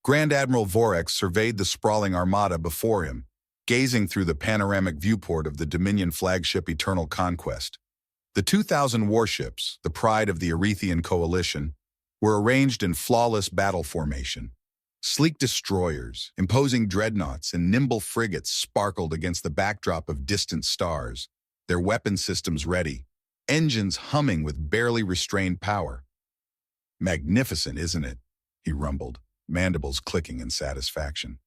Grand Admiral Vorex surveyed the sprawling armada before him, gazing through the panoramic viewport of the Dominion flagship Eternal Conquest. The 2,000 warships, the pride of the Erethian coalition, were arranged in flawless battle formation. Sleek destroyers, imposing dreadnoughts, and nimble frigates sparkled against the backdrop of distant stars, their weapon systems ready, engines humming with barely restrained power. "Magnificent, isn't it?" he rumbled, mandibles clicking in satisfaction.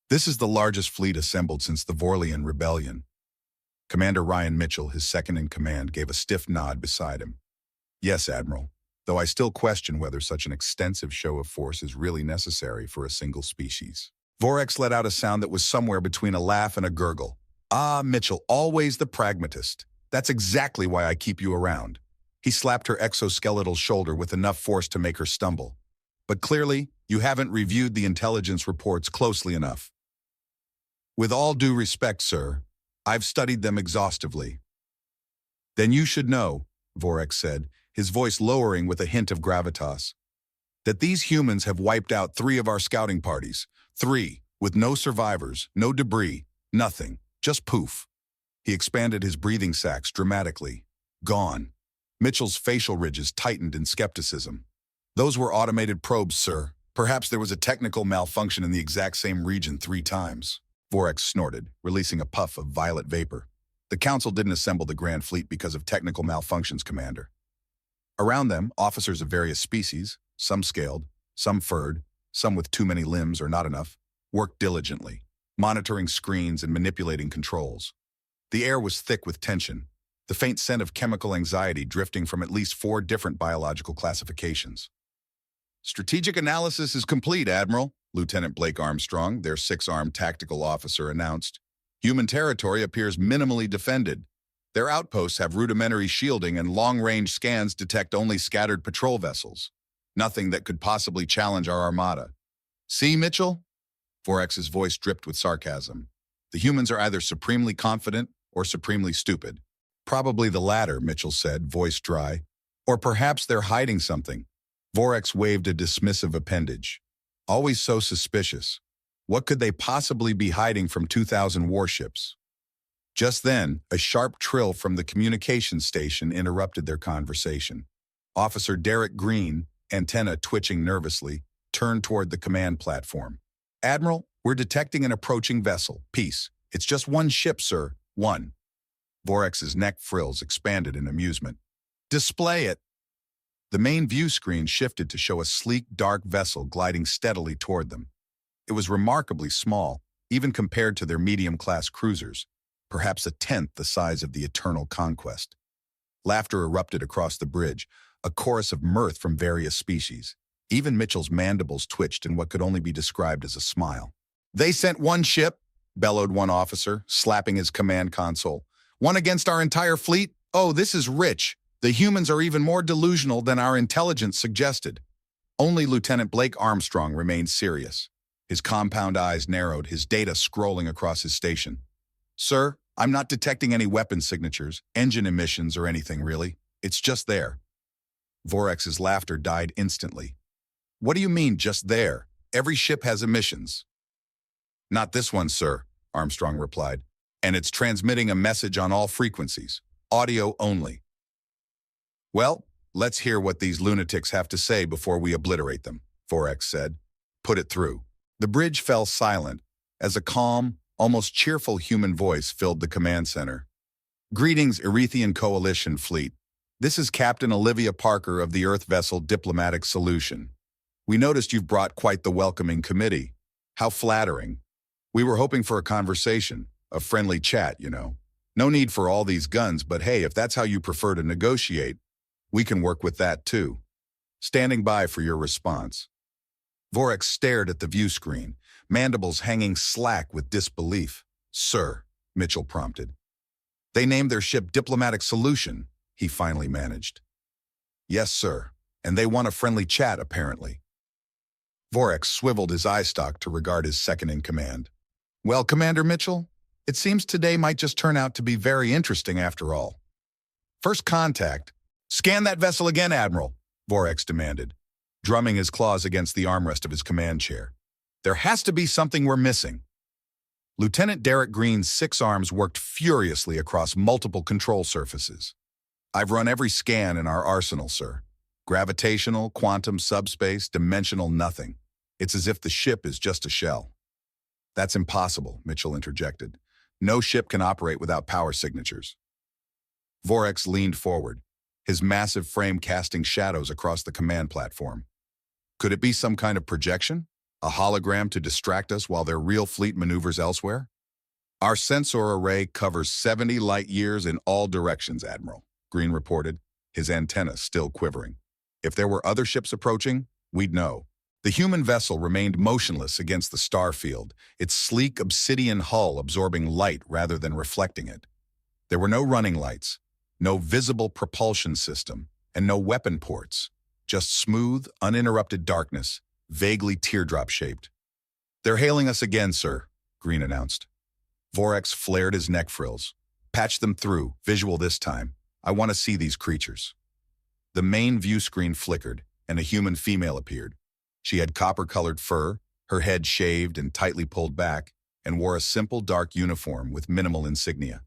"This is the largest fleet assembled since the Vorlian Rebellion." Commander Ryan Mitchell, his second-in-command, gave a stiff nod beside him. "Yes, Admiral, though I still question whether such an extensive show of force is really necessary for a single species." Vorex let out a sound that was somewhere between a laugh and a gurgle. "Ah, Mitchell, always the pragmatist. That's exactly why I keep you around." He slapped her exoskeletal shoulder with enough force to make her stumble. "But clearly, you haven't reviewed the intelligence reports closely enough." "With all due respect, sir, I've studied them exhaustively." "Then you should know," Vorex said, his voice lowering with a hint of gravitas, "that these humans have wiped out 3 of our scouting parties. 3, with no survivors, no debris, nothing, just poof." He expanded his breathing sacs dramatically. "Gone." Mitchell's facial ridges tightened in skepticism. "Those were automated probes, sir. Perhaps there was a technical malfunction in the exact same region 3 times. Vorex snorted, releasing a puff of violet vapor. "The Council didn't assemble the Grand Fleet because of technical malfunctions, Commander. Around them, officers of various species, some scaled, some furred, some with too many limbs or not enough, worked diligently, monitoring screens and manipulating controls. The air was thick with tension, the faint scent of chemical anxiety drifting from at least 4 different biological classifications." "Strategic analysis is complete, Admiral," Lieutenant Blake Armstrong, their 6-armed tactical officer, announced. "Human territory appears minimally defended. Their outposts have rudimentary shielding and long-range scans detect only scattered patrol vessels. Nothing that could possibly challenge our armada. See, Mitchell?" Vorex's voice dripped with sarcasm. "The humans are either supremely confident or supremely stupid." "Probably the latter," Mitchell said, voice dry. "Or perhaps they're hiding something." Vorex waved a dismissive appendage. "Always so suspicious. What could they possibly be hiding from 2,000 warships?" Just then, a sharp trill from the communications station interrupted their conversation. Officer Derek Green, antenna twitching nervously, turned toward the command platform. "Admiral, we're detecting an approaching vessel. Peace. It's just 1 ship, sir. 1. Vorex's neck frills expanded in amusement. "Display it." The main view screen shifted to show a sleek, dark vessel gliding steadily toward them. It was remarkably small, even compared to their medium-class cruisers, perhaps a tenth the size of the Eternal Conquest. Laughter erupted across the bridge, a chorus of mirth from various species. Even Mitchell's mandibles twitched in what could only be described as a smile. "They sent 1 ship," bellowed one officer, slapping his command console. "1 against our entire fleet? Oh, this is rich. The humans are even more delusional than our intelligence suggested." Only Lieutenant Blake Armstrong remained serious. His compound eyes narrowed, his data scrolling across his station. "Sir, I'm not detecting any weapon signatures, engine emissions, or anything really. It's just there." Vorex's laughter died instantly. "What do you mean, just there? Every ship has emissions." "Not this one, sir," Armstrong replied. "And it's transmitting a message on all frequencies. Audio only." "Well, let's hear what these lunatics have to say before we obliterate them," Vorex said. "Put it through." The bridge fell silent as a calm, almost cheerful human voice filled the command center. "Greetings, Erethian Coalition Fleet. This is Captain Olivia Parker of the Earth vessel Diplomatic Solution. We noticed you've brought quite the welcoming committee. How flattering. We were hoping for a conversation, a friendly chat, you know. No need for all these guns, but hey, if that's how you prefer to negotiate, we can work with that too. Standing by for your response." Vorex stared at the view screen, mandibles hanging slack with disbelief. "Sir," Mitchell prompted. "They named their ship Diplomatic Solution," he finally managed. "Yes, sir, and they want a friendly chat, apparently." Vorex swiveled his eye stalk to regard his second-in-command. "Well, Commander Mitchell, it seems today might just turn out to be very interesting after all. First contact." "Scan that vessel again, Admiral," Vorex demanded, drumming his claws against the armrest of his command chair. There has to be something we're missing. Lieutenant Derek Green's 6 arms worked furiously across multiple control surfaces. I've run every scan in our arsenal, sir. Gravitational, quantum, subspace, dimensional, nothing. It's as if the ship is just a shell. That's impossible, Mitchell interjected. No ship can operate without power signatures. Vorex leaned forward, his massive frame casting shadows across the command platform. Could it be some kind of projection? A hologram to distract us while their real fleet maneuvers elsewhere? Our sensor array covers 70 light years in all directions, Admiral, Green reported, his antenna still quivering. If there were other ships approaching, we'd know. The human vessel remained motionless against the star field, its sleek obsidian hull absorbing light rather than reflecting it. There were no running lights, no visible propulsion system, and no weapon ports. Just smooth, uninterrupted darkness, vaguely teardrop-shaped. They're hailing us again, sir, Green announced. Vorex flared his neck frills. Patch them through, visual this time. I want to see these creatures. The main view screen flickered, and a human female appeared. She had copper-colored fur, her head shaved and tightly pulled back, and wore a simple dark uniform with minimal insignia.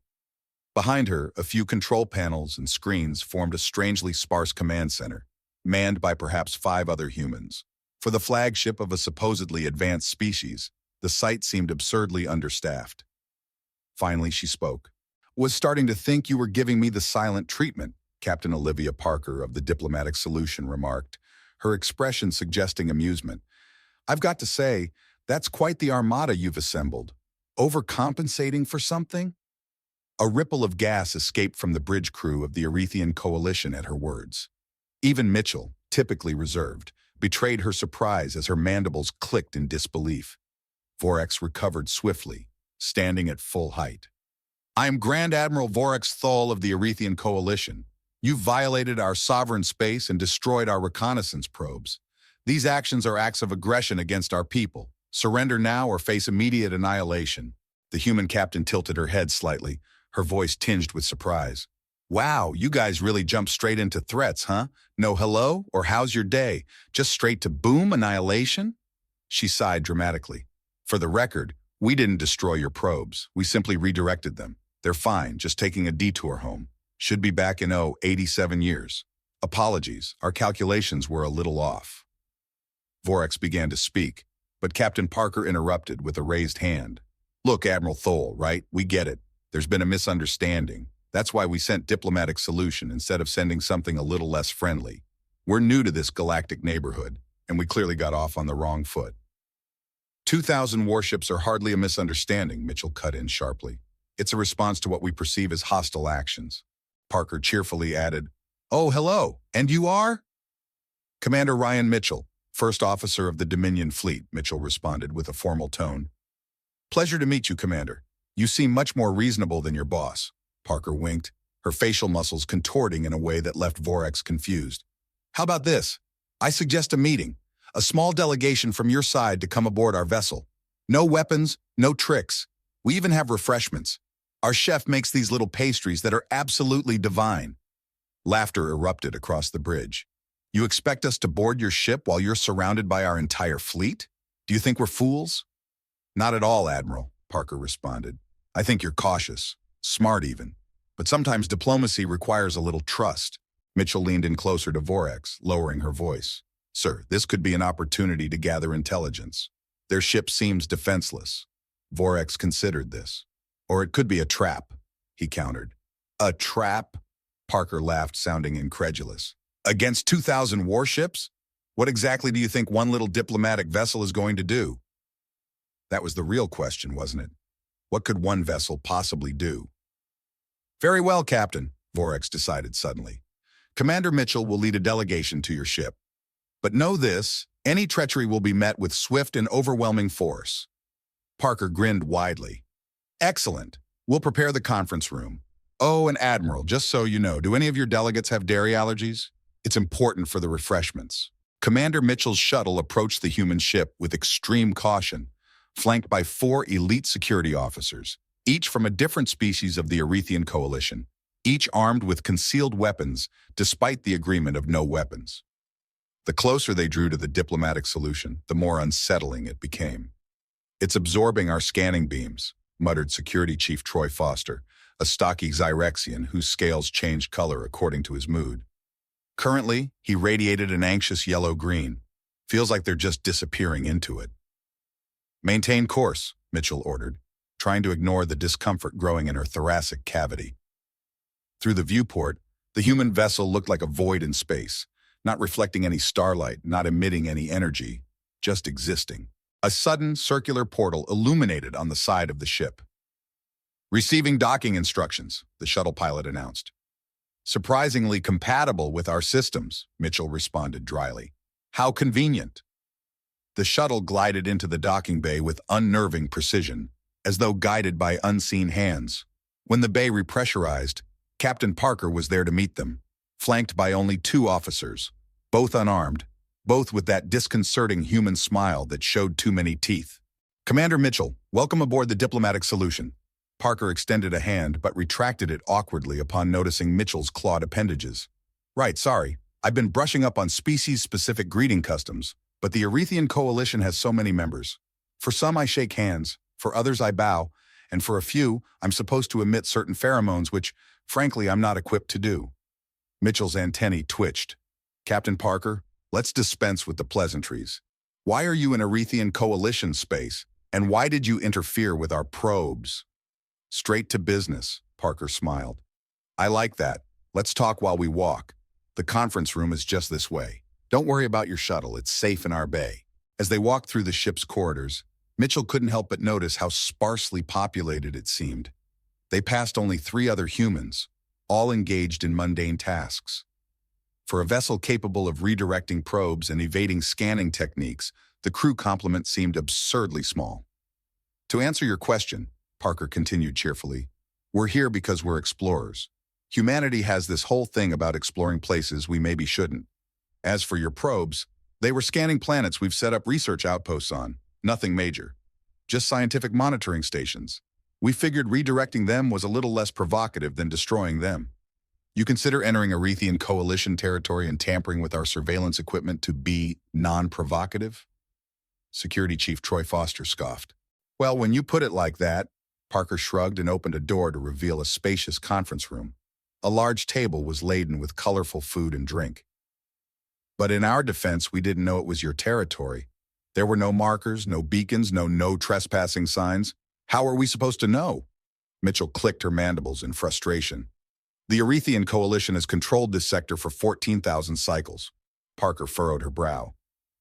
Behind her, a few control panels and screens formed a strangely sparse command center, manned by perhaps 5 other humans. For the flagship of a supposedly advanced species, the site seemed absurdly understaffed. Finally, she spoke. Was starting to think you were giving me the silent treatment, Captain Olivia Parker of the Diplomatic Solution remarked, her expression suggesting amusement. I've got to say, that's quite the armada you've assembled. Overcompensating for something? A ripple of gas escaped from the bridge crew of the Erethian Coalition at her words. Even Mitchell, typically reserved, betrayed her surprise as her mandibles clicked in disbelief. Vorex recovered swiftly, standing at full height. I am Grand Admiral Vorex Thol of the Erethian Coalition. You've violated our sovereign space and destroyed our reconnaissance probes. These actions are acts of aggression against our people. Surrender now or face immediate annihilation. The human captain tilted her head slightly, her voice tinged with surprise. Wow, you guys really jumped straight into threats, huh? No hello or how's your day? Just straight to boom, annihilation? She sighed dramatically. For the record, we didn't destroy your probes. We simply redirected them. They're fine, just taking a detour home. Should be back in 87 years. Apologies, our calculations were a little off. Vorex began to speak, but Captain Parker interrupted with a raised hand. Look, Admiral Thol, right? We get it. There's been a misunderstanding. That's why we sent Diplomatic Solution instead of sending something a little less friendly. We're new to this galactic neighborhood, and we clearly got off on the wrong foot. 2,000 warships are hardly a misunderstanding, Mitchell cut in sharply. It's a response to what we perceive as hostile actions. Parker cheerfully added, Oh, hello, and you are? Commander Ryan Mitchell, First Officer of the Dominion Fleet, Mitchell responded with a formal tone. Pleasure to meet you, Commander. You seem much more reasonable than your boss. Parker winked, her facial muscles contorting in a way that left Vorex confused. How about this? I suggest a meeting, a small delegation from your side to come aboard our vessel. No weapons, no tricks. We even have refreshments. Our chef makes these little pastries that are absolutely divine. Laughter erupted across the bridge. You expect us to board your ship while you're surrounded by our entire fleet? Do you think we're fools? Not at all, Admiral, Parker responded. I think you're cautious, smart even. But sometimes diplomacy requires a little trust. Mitchell leaned in closer to Vorex, lowering her voice. Sir, this could be an opportunity to gather intelligence. Their ship seems defenseless. Vorex considered this. Or it could be a trap, he countered. A trap? Parker laughed, sounding incredulous. Against 2,000 warships? What exactly do you think one little diplomatic vessel is going to do? That was the real question, wasn't it? What could one vessel possibly do? Very well, Captain, Vorex decided suddenly. Commander Mitchell will lead a delegation to your ship. But know this, any treachery will be met with swift and overwhelming force. Parker grinned widely. Excellent. We'll prepare the conference room. Oh, and Admiral, just so you know, do any of your delegates have dairy allergies? It's important for the refreshments. Commander Mitchell's shuttle approached the human ship with extreme caution, flanked by 4 elite security officers, each from a different species of the Erethian Coalition, each armed with concealed weapons despite the agreement of no weapons. The closer they drew to the diplomatic solution, the more unsettling it became. "It's absorbing our scanning beams," muttered Security Chief Troy Foster, a stocky Zyrexian whose scales changed color according to his mood. Currently, he radiated an anxious yellow-green. "Feels like they're just disappearing into it." "Maintain course," Mitchell ordered, trying to ignore the discomfort growing in her thoracic cavity. Through the viewport, the human vessel looked like a void in space, not reflecting any starlight, not emitting any energy, just existing. A sudden circular portal illuminated on the side of the ship. "Receiving docking instructions," the shuttle pilot announced. "Surprisingly compatible with our systems," Mitchell responded dryly. "How convenient." The shuttle glided into the docking bay with unnerving precision, as though guided by unseen hands. When the bay repressurized, Captain Parker was there to meet them, flanked by only 2 officers, both unarmed, both with that disconcerting human smile that showed too many teeth. "Commander Mitchell, welcome aboard the Diplomatic Solution." Parker extended a hand but retracted it awkwardly upon noticing Mitchell's clawed appendages. "Right, sorry. I've been brushing up on species-specific greeting customs, but the Arethian Coalition has so many members. For some I shake hands, for others I bow, and for a few I'm supposed to emit certain pheromones which, frankly, I'm not equipped to do." Mitchell's antennae twitched. "Captain Parker, let's dispense with the pleasantries. Why are you in Arethian Coalition space, and why did you interfere with our probes?" "Straight to business," Parker smiled. "I like that. Let's talk while we walk. The conference room is just this way. Don't worry about your shuttle, it's safe in our bay." As they walked through the ship's corridors, Mitchell couldn't help but notice how sparsely populated it seemed. They passed only 3 other humans, all engaged in mundane tasks. For a vessel capable of redirecting probes and evading scanning techniques, the crew complement seemed absurdly small. "To answer your question," Parker continued cheerfully, "we're here because we're explorers. Humanity has this whole thing about exploring places we maybe shouldn't. As for your probes, they were scanning planets we've set up research outposts on, nothing major. Just scientific monitoring stations. We figured redirecting them was a little less provocative than destroying them. You consider entering Arethian Coalition territory and tampering with our surveillance equipment to be non-provocative?" Security Chief Troy Foster scoffed. "Well, when you put it like that," Parker shrugged and opened a door to reveal a spacious conference room. A large table was laden with colorful food and drink. "But in our defense, we didn't know it was your territory. There were no markers, no beacons, no trespassing signs. How are we supposed to know?" Mitchell clicked her mandibles in frustration. "The Arethian Coalition has controlled this sector for 14,000 cycles." Parker furrowed her brow.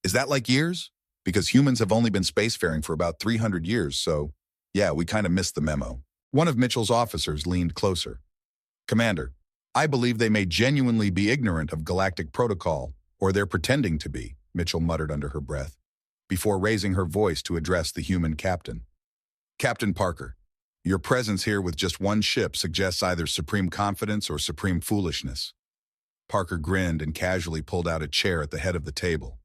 "Is that like years? Because humans have only been spacefaring for about 300 years, so yeah, we kind of missed the memo." One of Mitchell's officers leaned closer. "Commander, I believe they may genuinely be ignorant of galactic protocol, or they're pretending to be," Mitchell muttered under her breath, before raising her voice to address the human captain. "Captain Parker, your presence here with just 1 ship suggests either supreme confidence or supreme foolishness." Parker grinned and casually pulled out a chair at the head of the table.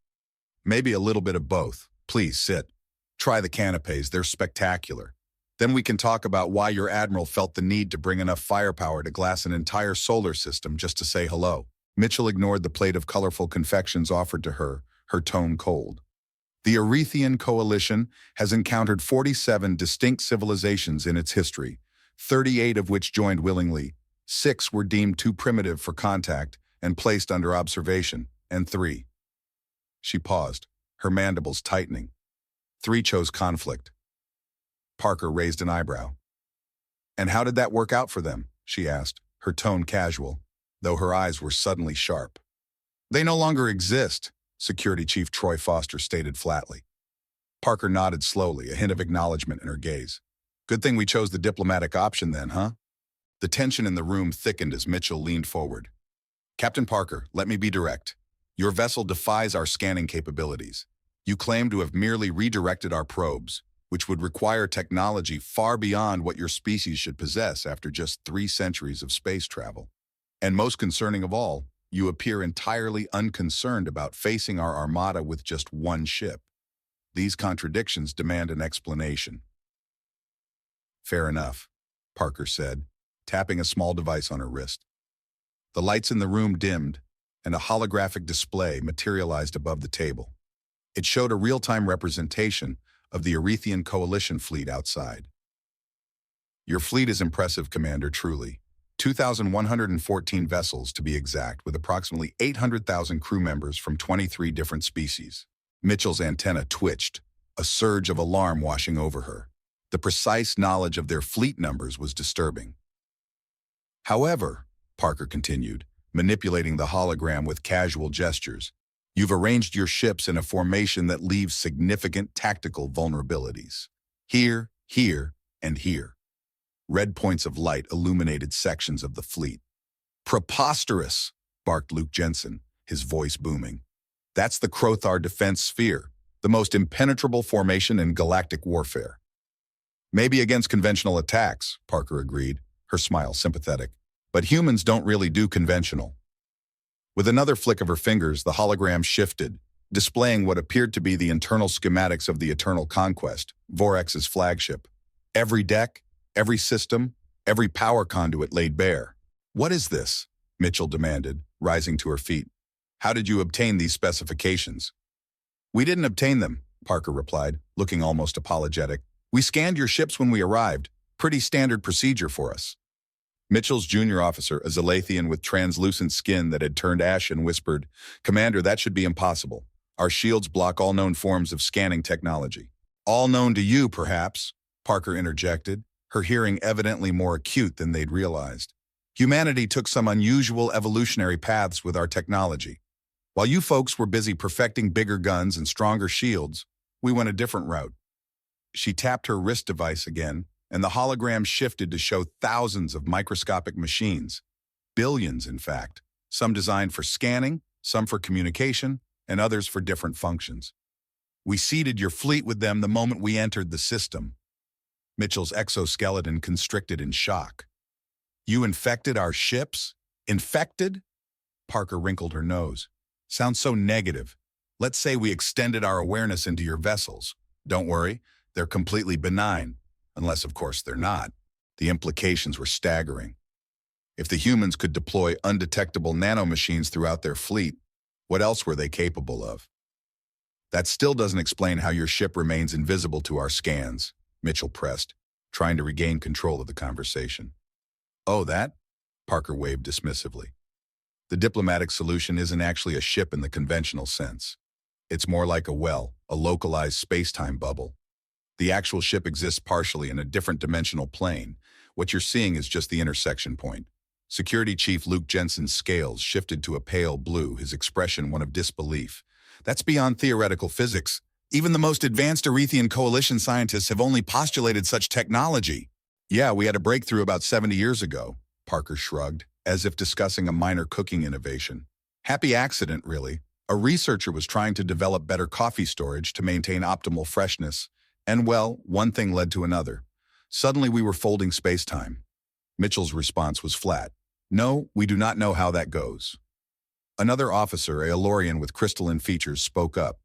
"Maybe a little bit of both. Please sit. Try the canapes, they're spectacular. Then we can talk about why your admiral felt the need to bring enough firepower to glass an entire solar system just to say hello." Mitchell ignored the plate of colorful confections offered to her, her tone cold. "The Arethian Coalition has encountered 47 distinct civilizations in its history, 38 of which joined willingly, 6 were deemed too primitive for contact and placed under observation, and 3—" She paused, her mandibles tightening. "3 chose conflict." Parker raised an eyebrow. "And how did that work out for them?" she asked, her tone casual, though her eyes were suddenly sharp. "They no longer exist," Security Chief Troy Foster stated flatly. Parker nodded slowly, a hint of acknowledgement in her gaze. "Good thing we chose the diplomatic option then, huh?" The tension in the room thickened as Mitchell leaned forward. "Captain Parker, let me be direct. Your vessel defies our scanning capabilities. You claim to have merely redirected our probes, which would require technology far beyond what your species should possess after just 3 centuries of space travel. And most concerning of all, you appear entirely unconcerned about facing our armada with just 1 ship. These contradictions demand an explanation." "Fair enough," Parker said, tapping a small device on her wrist. The lights in the room dimmed, and a holographic display materialized above the table. It showed a real-time representation of the Erethian coalition fleet outside. Your fleet is impressive, Commander, truly. 2,114 vessels, to be exact, with approximately 800,000 crew members from 23 different species. Mitchell's antenna twitched, a surge of alarm washing over her. The precise knowledge of their fleet numbers was disturbing. However, Parker continued, manipulating the hologram with casual gestures, you've arranged your ships in a formation that leaves significant tactical vulnerabilities. Here, here, and here. Red points of light illuminated sections of the fleet. Preposterous, barked Luke Jensen, his voice booming. That's the Crothar defense sphere, the most impenetrable formation in galactic warfare. Maybe against conventional attacks, Parker agreed, her smile sympathetic. But humans don't really do conventional. With another flick of her fingers, the hologram shifted, displaying what appeared to be the internal schematics of the Eternal Conquest, Vorex's flagship. Every deck, every system, every power conduit laid bare. What is this? Mitchell demanded, rising to her feet. How did you obtain these specifications? We didn't obtain them, Parker replied, looking almost apologetic. We scanned your ships when we arrived. Pretty standard procedure for us. Mitchell's junior officer, a Zalathian with translucent skin that had turned ashen, whispered, Commander, that should be impossible. Our shields block all known forms of scanning technology. All known to you, perhaps, Parker interjected, her hearing evidently more acute than they'd realized. Humanity took some unusual evolutionary paths with our technology. While you folks were busy perfecting bigger guns and stronger shields, we went a different route. She tapped her wrist device again, and the hologram shifted to show thousands of microscopic machines. Billions, in fact. Some designed for scanning, some for communication, and others for different functions. We seeded your fleet with them the moment we entered the system. Mitchell's exoskeleton constricted in shock. You infected our ships? Infected? Parker wrinkled her nose. Sounds so negative. Let's say we extended our awareness into your vessels. Don't worry, they're completely benign. Unless, of course, they're not. The implications were staggering. If the humans could deploy undetectable nanomachines throughout their fleet, what else were they capable of? That still doesn't explain how your ship remains invisible to our scans, Mitchell pressed, trying to regain control of the conversation. Oh, that? Parker waved dismissively. The diplomatic solution isn't actually a ship in the conventional sense. It's more like a localized space-time bubble. The actual ship exists partially in a different dimensional plane. What you're seeing is just the intersection point. Security Chief Luke Jensen's scales shifted to a pale blue, his expression one of disbelief. That's beyond theoretical physics. Even the most advanced Erethian Coalition scientists have only postulated such technology. Yeah, we had a breakthrough about 70 years ago, Parker shrugged, as if discussing a minor cooking innovation. Happy accident, really. A researcher was trying to develop better coffee storage to maintain optimal freshness. And well, one thing led to another. Suddenly we were folding space-time. Mitchell's response was flat. No, we do not know how that goes. Another officer, a Elorian with crystalline features, spoke up.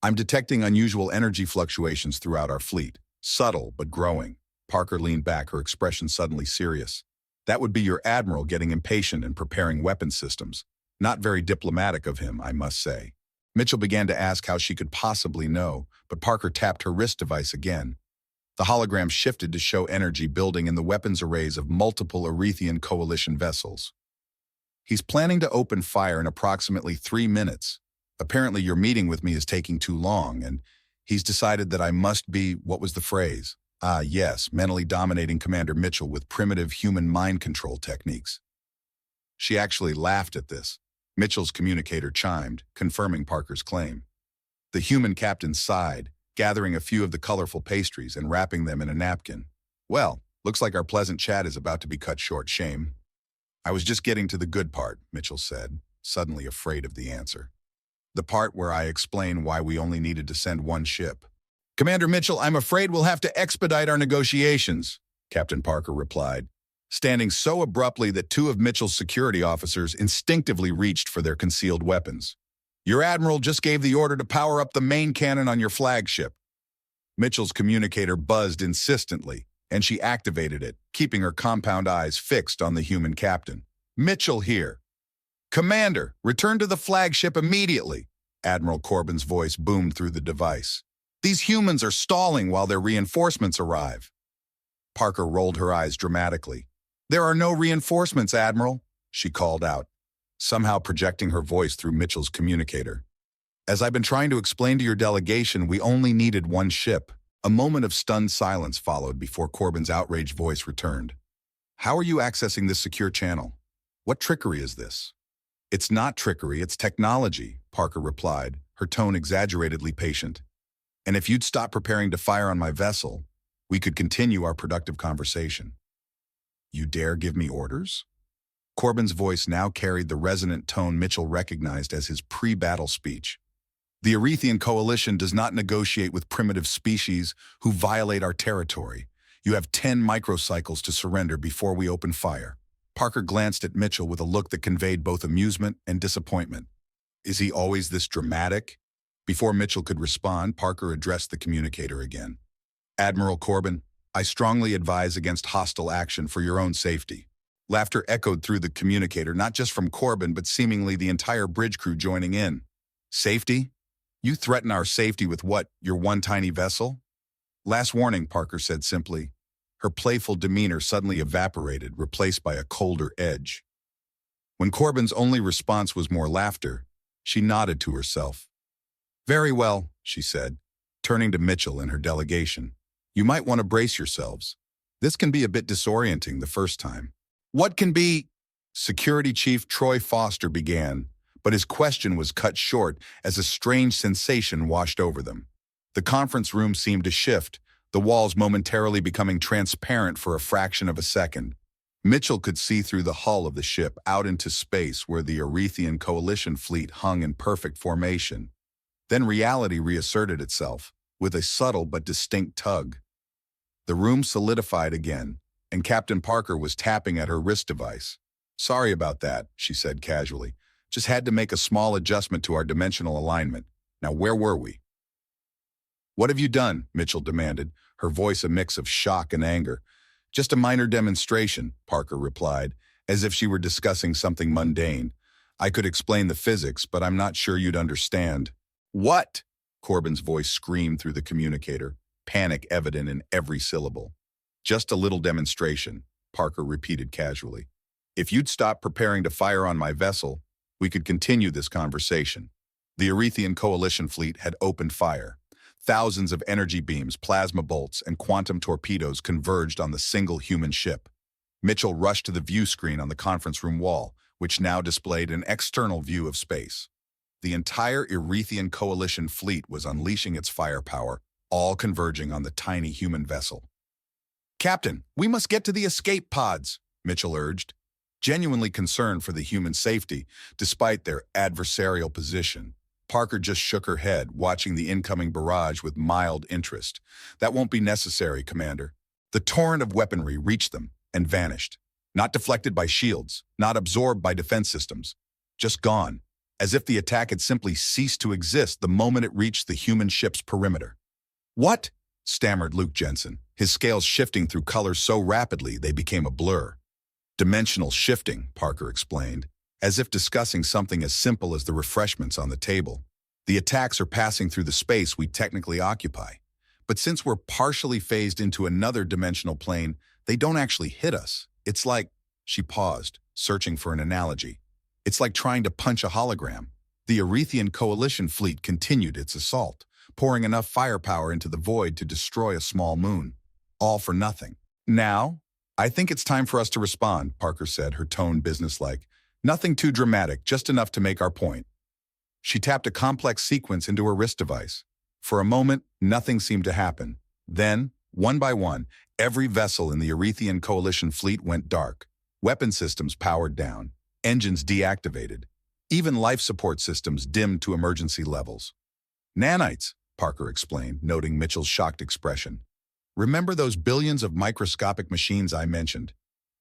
I'm detecting unusual energy fluctuations throughout our fleet. Subtle, but growing. Parker leaned back, her expression suddenly serious. That would be your admiral getting impatient and preparing weapon systems. Not very diplomatic of him, I must say. Mitchell began to ask how she could possibly know, but Parker tapped her wrist device again. The hologram shifted to show energy building in the weapons arrays of multiple Erethian Coalition vessels. He's planning to open fire in approximately 3 minutes. Apparently your meeting with me is taking too long, and he's decided that I must be, what was the phrase? Yes, mentally dominating Commander Mitchell with primitive human mind control techniques. She actually laughed at this. Mitchell's communicator chimed, confirming Parker's claim. The human captain sighed, gathering a few of the colorful pastries and wrapping them in a napkin. Well, looks like our pleasant chat is about to be cut short, shame. I was just getting to the good part, Mitchell said, suddenly afraid of the answer. The part where I explain why we only needed to send one ship. Commander Mitchell, I'm afraid we'll have to expedite our negotiations, Captain Parker replied, standing so abruptly that 2 of Mitchell's security officers instinctively reached for their concealed weapons. Your admiral just gave the order to power up the main cannon on your flagship. Mitchell's communicator buzzed insistently, and she activated it, keeping her compound eyes fixed on the human captain. Mitchell here. Commander, return to the flagship immediately. Admiral Corbin's voice boomed through the device. These humans are stalling while their reinforcements arrive. Parker rolled her eyes dramatically. There are no reinforcements, Admiral, she called out, somehow projecting her voice through Mitchell's communicator. As I've been trying to explain to your delegation, we only needed one ship. A moment of stunned silence followed before Corbin's outraged voice returned. How are you accessing this secure channel? What trickery is this? It's not trickery, it's technology, Parker replied, her tone exaggeratedly patient. And if you'd stop preparing to fire on my vessel, we could continue our productive conversation. You dare give me orders? Corbin's voice now carried the resonant tone Mitchell recognized as his pre-battle speech. The Erethian Coalition does not negotiate with primitive species who violate our territory. You have 10 microcycles to surrender before we open fire. Parker glanced at Mitchell with a look that conveyed both amusement and disappointment. Is he always this dramatic? Before Mitchell could respond, Parker addressed the communicator again. Admiral Corbin, I strongly advise against hostile action for your own safety. Laughter echoed through the communicator, not just from Corbin, but seemingly the entire bridge crew joining in. Safety? You threaten our safety with what, your one tiny vessel? Last warning, Parker said simply. Her playful demeanor suddenly evaporated, replaced by a colder edge. When Corbin's only response was more laughter, she nodded to herself. Very well, she said, turning to Mitchell and her delegation. You might want to brace yourselves. This can be a bit disorienting the first time. What can be? Security Chief Troy Foster began, but his question was cut short as a strange sensation washed over them. The conference room seemed to shift, the walls momentarily becoming transparent for a fraction of a second. Mitchell could see through the hull of the ship out into space where the Erethian Coalition fleet hung in perfect formation. Then reality reasserted itself, with a subtle but distinct tug. The room solidified again, and Captain Parker was tapping at her wrist device. Sorry about that, she said casually. Just had to make a small adjustment to our dimensional alignment. Now where were we? What have you done? Mitchell demanded, her voice a mix of shock and anger. Just a minor demonstration, Parker replied, as if she were discussing something mundane. I could explain the physics, but I'm not sure you'd understand. What? Corbin's voice screamed through the communicator, panic evident in every syllable. Just a little demonstration, Parker repeated casually. If you'd stop preparing to fire on my vessel, we could continue this conversation. The Erethian Coalition fleet had opened fire. Thousands of energy beams, plasma bolts, and quantum torpedoes converged on the single human ship. Mitchell rushed to the view screen on the conference room wall, which now displayed an external view of space. The entire Erethian Coalition fleet was unleashing its firepower, all converging on the tiny human vessel. Captain, we must get to the escape pods, Mitchell urged, genuinely concerned for the human safety, despite their adversarial position. Parker just shook her head, watching the incoming barrage with mild interest. That won't be necessary, Commander. The torrent of weaponry reached them and vanished. Not deflected by shields, not absorbed by defense systems. Just gone, as if the attack had simply ceased to exist the moment it reached the human ship's perimeter. What? Stammered Luke Jensen, his scales shifting through colors so rapidly they became a blur. Dimensional shifting, Parker explained, as if discussing something as simple as the refreshments on the table. The attacks are passing through the space we technically occupy. But since we're partially phased into another dimensional plane, they don't actually hit us. It's like, she paused, searching for an analogy. It's like trying to punch a hologram. The Erethian Coalition fleet continued its assault, pouring enough firepower into the void to destroy a small moon. All for nothing. Now, I think it's time for us to respond, Parker said, her tone businesslike. Nothing too dramatic, just enough to make our point. She tapped a complex sequence into her wrist device. For a moment, nothing seemed to happen. Then, one by one, every vessel in the Erethian Coalition fleet went dark. Weapon systems powered down, engines deactivated. Even life support systems dimmed to emergency levels. Nanites, Parker explained, noting Mitchell's shocked expression. Remember those billions of microscopic machines I mentioned?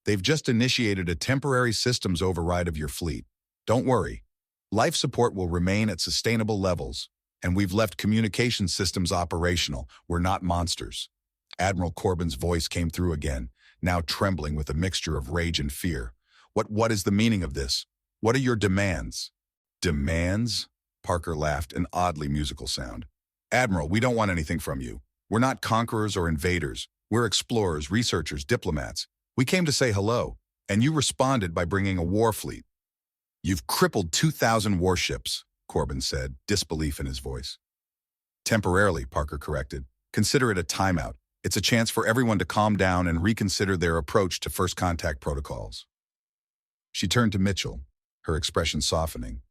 They've just initiated a temporary systems override of your fleet. Don't worry. Life support will remain at sustainable levels, and we've left communication systems operational. We're not monsters. Admiral Corbin's voice came through again, now trembling with a mixture of rage and fear. What is the meaning of this? What are your demands? Demands? Parker laughed, an oddly musical sound. Admiral, we don't want anything from you. We're not conquerors or invaders. We're explorers, researchers, diplomats. We came to say hello, and you responded by bringing a war fleet. You've crippled 2,000 warships, Corbin said, disbelief in his voice. Temporarily, Parker corrected. Consider it a timeout. It's a chance for everyone to calm down and reconsider their approach to first contact protocols. She turned to Mitchell, her expression softening.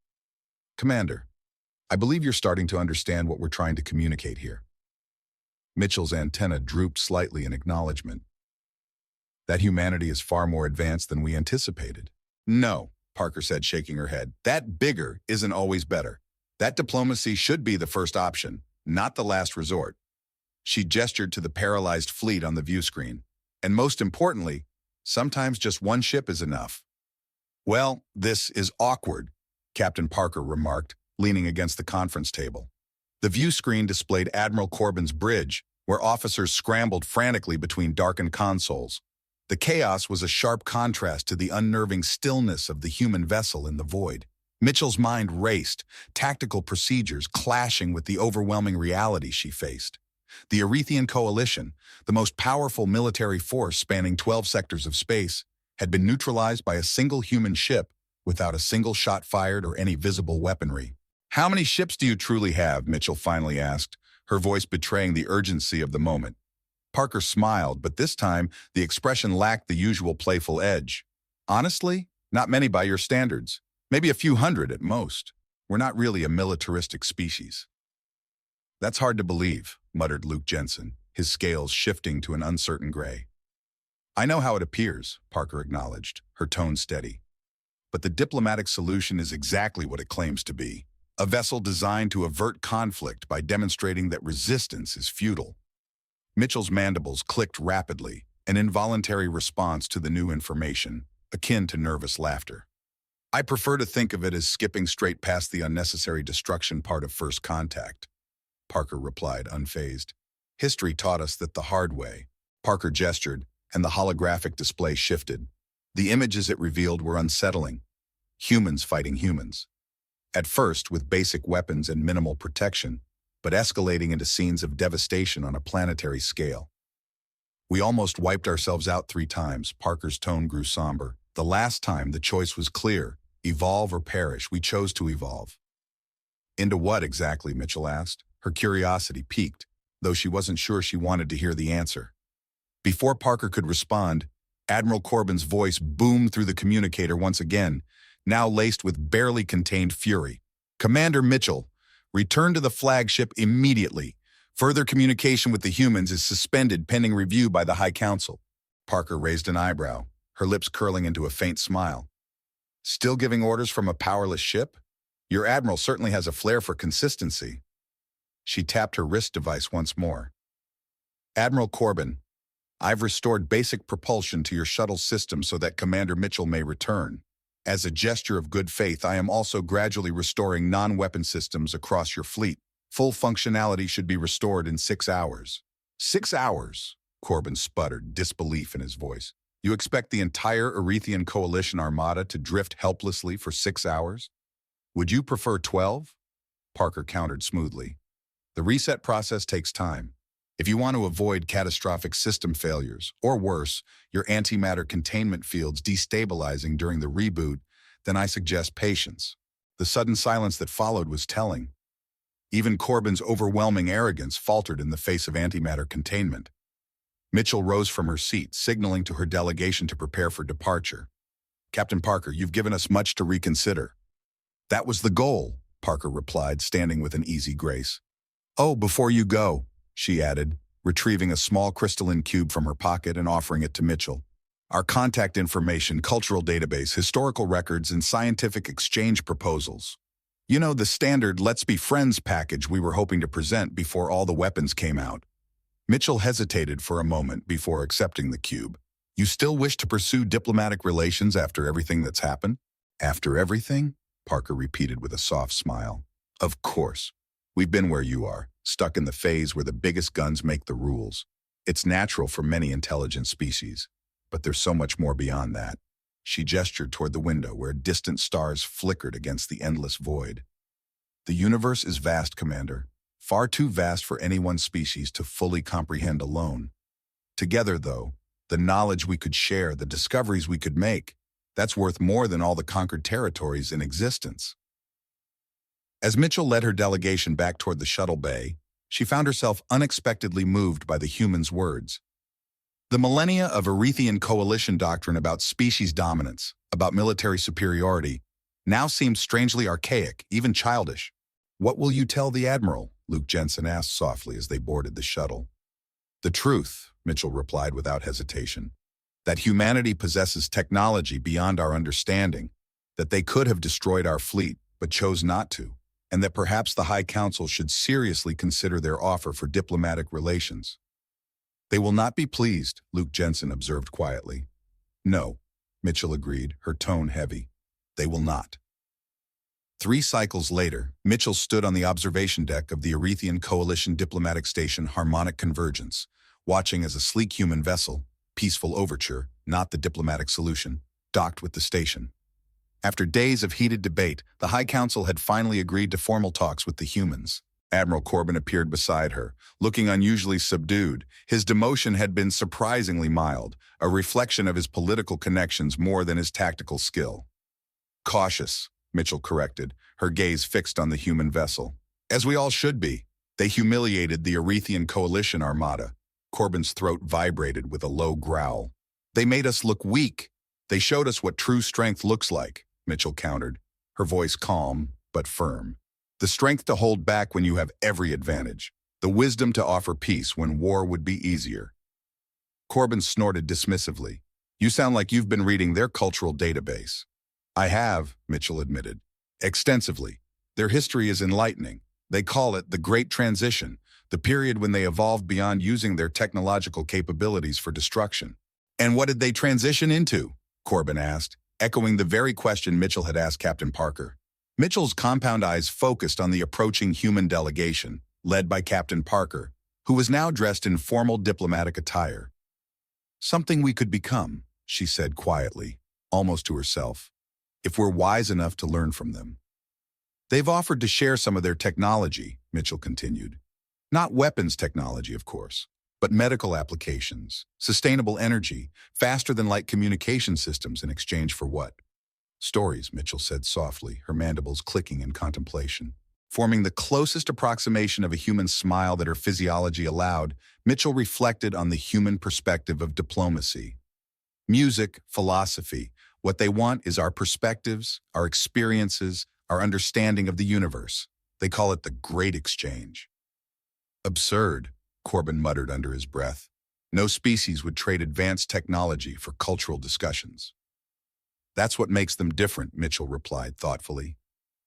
Commander, I believe you're starting to understand what we're trying to communicate here. Mitchell's antenna drooped slightly in acknowledgement. That humanity is far more advanced than we anticipated. No, Parker said, shaking her head. That bigger isn't always better. That diplomacy should be the first option, not the last resort. She gestured to the paralyzed fleet on the view screen. And most importantly, sometimes just one ship is enough. Well, this is awkward, Captain Parker remarked, leaning against the conference table. The view screen displayed Admiral Corbin's bridge, where officers scrambled frantically between darkened consoles. The chaos was a sharp contrast to the unnerving stillness of the human vessel in the void. Mitchell's mind raced, tactical procedures clashing with the overwhelming reality she faced. The Arethian Coalition, the most powerful military force spanning 12 sectors of space, had been neutralized by a single human ship without a single shot fired or any visible weaponry. How many ships do you truly have? Mitchell finally asked, her voice betraying the urgency of the moment. Parker smiled, but this time the expression lacked the usual playful edge. Honestly, not many by your standards. Maybe a few hundred at most. We're not really a militaristic species. That's hard to believe, muttered Luke Jensen, his scales shifting to an uncertain gray. I know how it appears, Parker acknowledged, her tone steady. But the diplomatic solution is exactly what it claims to be. A vessel designed to avert conflict by demonstrating that resistance is futile. Mitchell's mandibles clicked rapidly, an involuntary response to the new information, akin to nervous laughter. I prefer to think of it as skipping straight past the unnecessary destruction part of first contact, Parker replied, unfazed. History taught us that the hard way. Parker gestured, and the holographic display shifted. The images it revealed were unsettling. Humans fighting humans. At first, with basic weapons and minimal protection, but escalating into scenes of devastation on a planetary scale. We almost wiped ourselves out 3 times, Parker's tone grew somber. The last time, the choice was clear. Evolve or perish. We chose to evolve. Into what exactly? Mitchell asked. Her curiosity piqued, though she wasn't sure she wanted to hear the answer. Before Parker could respond, Admiral Corbin's voice boomed through the communicator once again, now laced with barely contained fury. Commander Mitchell, return to the flagship immediately. Further communication with the humans is suspended pending review by the High Council. Parker raised an eyebrow, her lips curling into a faint smile. Still giving orders from a powerless ship? Your admiral certainly has a flair for consistency. She tapped her wrist device once more. Admiral Corbin, I've restored basic propulsion to your shuttle system so that Commander Mitchell may return. As a gesture of good faith, I am also gradually restoring non-weapon systems across your fleet. Full functionality should be restored in 6 hours. 6 hours? Corbin sputtered, disbelief in his voice. You expect the entire Arethian Coalition armada to drift helplessly for 6 hours? Would you prefer 12? Parker countered smoothly. The reset process takes time. If you want to avoid catastrophic system failures, or worse, your antimatter containment fields destabilizing during the reboot, then I suggest patience. The sudden silence that followed was telling. Even Corbin's overwhelming arrogance faltered in the face of antimatter containment. Mitchell rose from her seat, signaling to her delegation to prepare for departure. Captain Parker, you've given us much to reconsider. That was the goal, Parker replied, standing with an easy grace. Oh, before you go, she added, retrieving a small crystalline cube from her pocket and offering it to Mitchell. Our contact information, cultural database, historical records, and scientific exchange proposals. You know, the standard Let's Be Friends package we were hoping to present before all the weapons came out. Mitchell hesitated for a moment before accepting the cube. You still wish to pursue diplomatic relations after everything that's happened? After everything? Parker repeated with a soft smile. Of course. We've been where you are, stuck in the phase where the biggest guns make the rules. It's natural for many intelligent species, but there's so much more beyond that. She gestured toward the window where distant stars flickered against the endless void. The universe is vast, Commander. Far too vast for any one species to fully comprehend alone. Together, though, the knowledge we could share, the discoveries we could make, that's worth more than all the conquered territories in existence. As Mitchell led her delegation back toward the shuttle bay, she found herself unexpectedly moved by the human's words. The millennia of Erethian coalition doctrine about species dominance, about military superiority, now seemed strangely archaic, even childish. "What will you tell the Admiral?" Luke Jensen asked softly as they boarded the shuttle. "The truth," Mitchell replied without hesitation, "that humanity possesses technology beyond our understanding, that they could have destroyed our fleet, but chose not to, and that perhaps the High Council should seriously consider their offer for diplomatic relations." "They will not be pleased," Luke Jensen observed quietly. "No," Mitchell agreed, her tone heavy. "They will not." 3 cycles later, Mitchell stood on the observation deck of the Erethian Coalition diplomatic station Harmonic Convergence, watching as a sleek human vessel, Peaceful Overture, not the diplomatic solution, docked with the station. After days of heated debate, the High Council had finally agreed to formal talks with the humans. Admiral Corbin appeared beside her, looking unusually subdued. His demotion had been surprisingly mild, a reflection of his political connections more than his tactical skill. "Cautious," Mitchell corrected, her gaze fixed on the human vessel. "As we all should be." They humiliated the Erethian coalition armada. Corbin's throat vibrated with a low growl. "They made us look weak. They showed us what true strength looks like," Mitchell countered, her voice calm but firm. "The strength to hold back when you have every advantage. The wisdom to offer peace when war would be easier." Corbin snorted dismissively. "You sound like you've been reading their cultural database." "I have," Mitchell admitted. "Extensively. Their history is enlightening. They call it the Great Transition, the period when they evolved beyond using their technological capabilities for destruction." "And what did they transition into?" Corbin asked, echoing the very question Mitchell had asked Captain Parker. Mitchell's compound eyes focused on the approaching human delegation, led by Captain Parker, who was now dressed in formal diplomatic attire. "Something we could become," she said quietly, almost to herself, "if we're wise enough to learn from them." "They've offered to share some of their technology," Mitchell continued. "Not weapons technology, of course, but medical applications, sustainable energy, faster-than-light communication systems in exchange for what?" "Stories," Mitchell said softly, her mandibles clicking in contemplation. Forming the closest approximation of a human smile that her physiology allowed, Mitchell reflected on the human perspective of diplomacy. Music, philosophy, what they want is our perspectives, our experiences, our understanding of the universe. They call it the Great Exchange. "Absurd," Corbin muttered under his breath. "No species would trade advanced technology for cultural discussions." "That's what makes them different," Mitchell replied thoughtfully.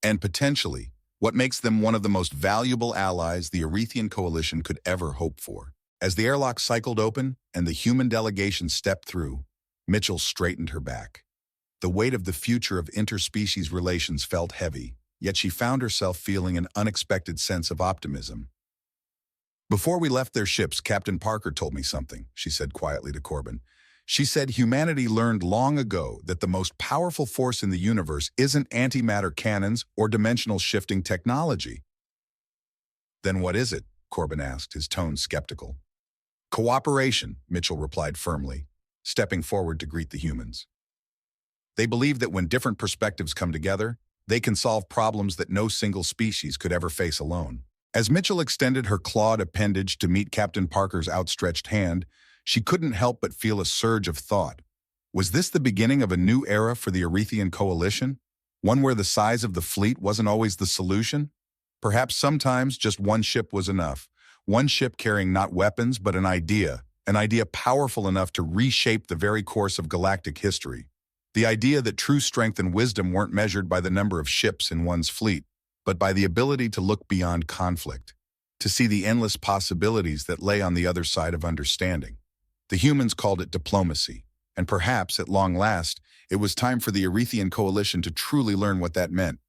"And potentially, what makes them one of the most valuable allies the Erethian coalition could ever hope for." As the airlock cycled open and the human delegation stepped through, Mitchell straightened her back. The weight of the future of interspecies relations felt heavy, yet she found herself feeling an unexpected sense of optimism. "Before we left their ships, Captain Parker told me something," she said quietly to Corbin. "She said humanity learned long ago that the most powerful force in the universe isn't antimatter cannons or dimensional shifting technology." "Then what is it?" Corbin asked, his tone skeptical. "Cooperation," Mitchell replied firmly, stepping forward to greet the humans. "They believe that when different perspectives come together, they can solve problems that no single species could ever face alone." As Mitchell extended her clawed appendage to meet Captain Parker's outstretched hand, she couldn't help but feel a surge of thought. Was this the beginning of a new era for the Erethian coalition? One where the size of the fleet wasn't always the solution? Perhaps sometimes just one ship was enough. One ship carrying not weapons, but an idea powerful enough to reshape the very course of galactic history. The idea that true strength and wisdom weren't measured by the number of ships in one's fleet, but by the ability to look beyond conflict, to see the endless possibilities that lay on the other side of understanding. The humans called it diplomacy, and perhaps, at long last, it was time for the Erethian coalition to truly learn what that meant.